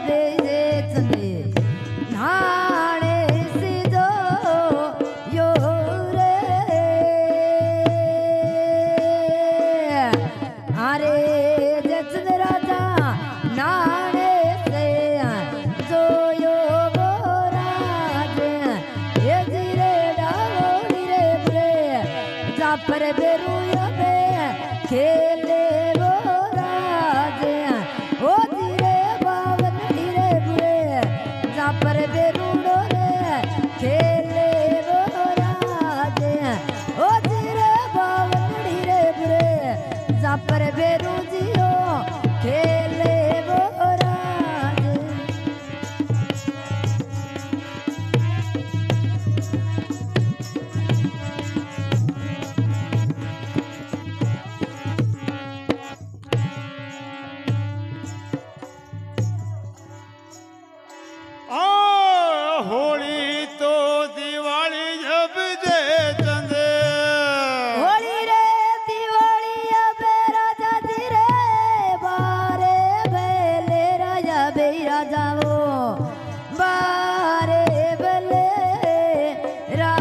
Baby चंदे नाणे सीधो यो रे अरे जचद राजा नाणे से जो यो राज ये धीरे डावोड़ी रे बे जा पर बेरू यो बे खेले पर बेरूडो रे खेले वो राज ओ तेरे बावड़ी रे बुरे जा पर बेरू जियो खेले वो राज होली तो दिवाली जब दे चंदे होली रे दिवाली अब राजा जी रे बारे बेले राजा वो बारे बेले रे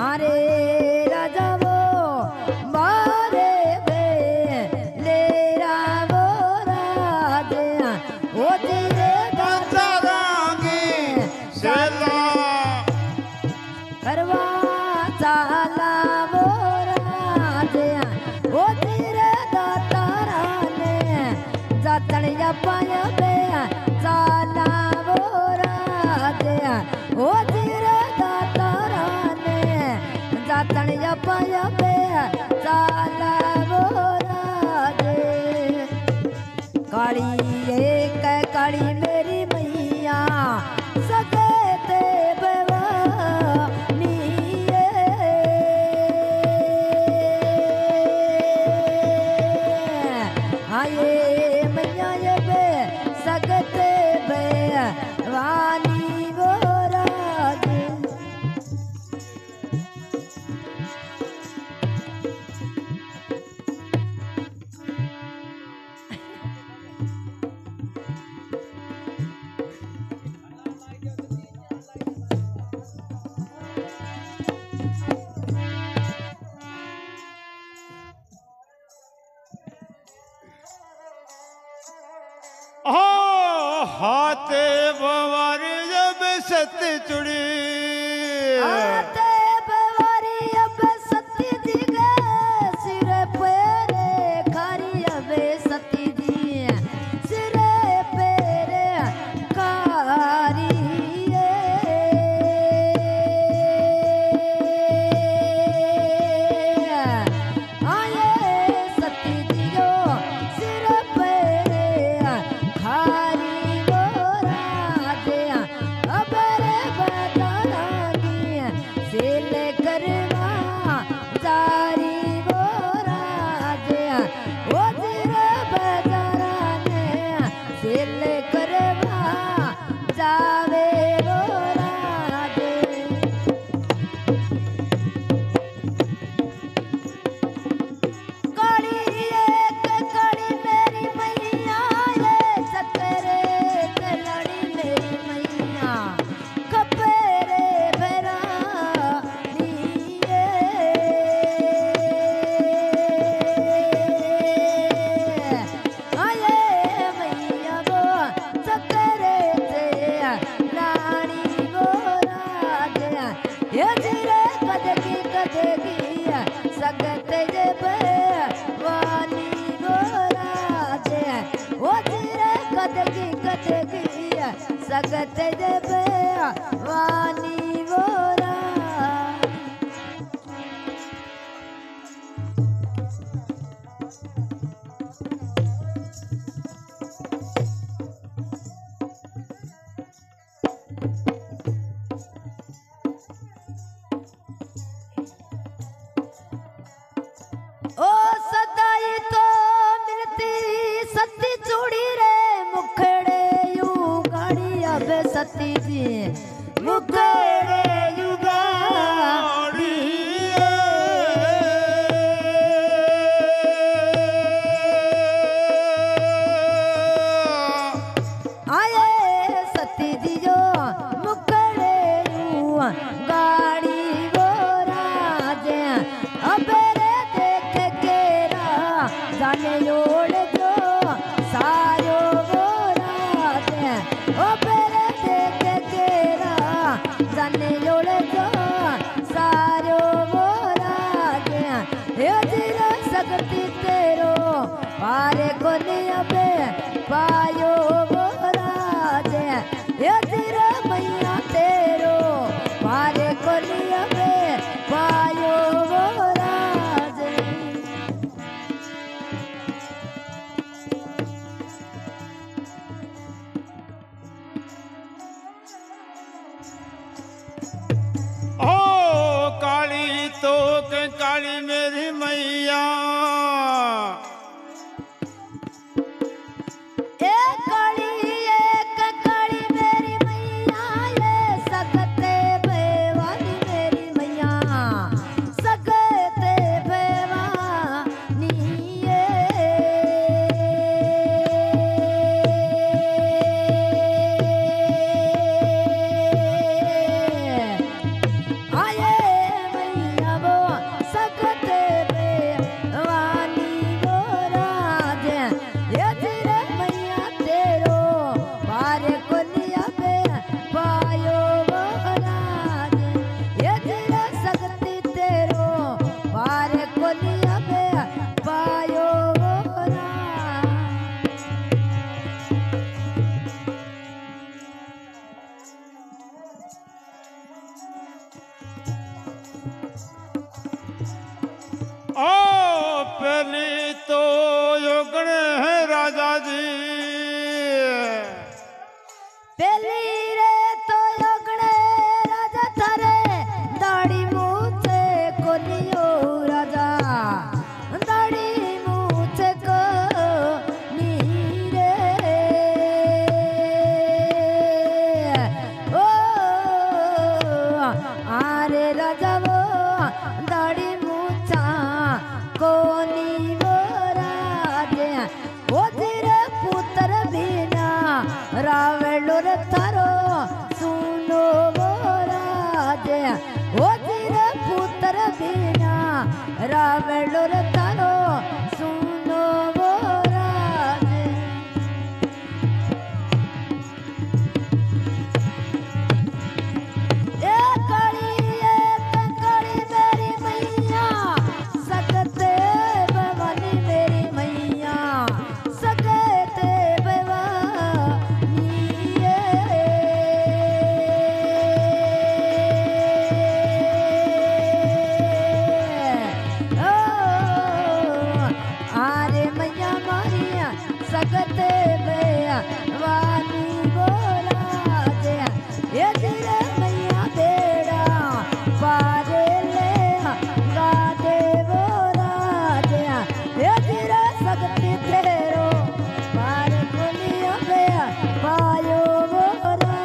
अरे राजा वो बारे ओ तेरे करवा चाला वो राज ओ तेरे दातारा ने जातन या पाया बे चाला वो राज ओ तेरे दातारा ने जातन या पाया बे चाला वो राज काली एक काली मेरी मैया सकते भवानी आये मैया ये बे सकते भवानी वो राज हाथे बवारी जब सत चुड़ी हाथे बवारी अब सती जी गए सिर पेरे खारी अब सती जी सिर पेरे खारी आये सती जी गो सिर पेरे खारी सगत जब वानी वोरा ओ सदाई तो मिलती सती चूड़ी रे मुखड़े यू गाड़ी अब सती जी मुखड़े जाने ओढ़ जो सारो बोरा दे ओ पेरे देख केरा जाने ओढ़ जो सारो बोरा दे ये तेरा सकती तेरो पारे को नहीं पे पायो बोरा दे ये तेरा मैया तेरो पारे को नहीं पे पायो बोरा दे ओ काली तो के काली मेरी मैया एक काली मेरी मैया ये सकते भवानी मेरी मैया सकते भवानी ये आये मैया वो सकते भवानी वो राज ये तेरे मैया तेरो पारे कोलिया पे पायो वो राज ये तेरा सकती तेरो पारे कोलिया पे पायो वो राज ओ पहली तो योगण है राजा जी पेली रे तो योगणे राजा थारे दाढ़ी मूछे कोलियो राजा दाढ़ी मूछे को नीरे ओ आरे राजा वो दाढ़ी मूछा कोनी वो राजे ओ तेरे पुत्र बिना रावणुर थारो सुनो वो राजे ओ तेरे पुत्र बिना रावणुर थारो सुनो वो राजे एक काली मेरी मैया सकते भवानी मेरी मैया सकते भवानी ये ओ आरे मैया मारिया सकते भवानी बोला दे ये तेरे मैया बेड़ा पारे ले गादे बोला दे ये तेरा सकती तेरो पार कोलिया पे पायो बोला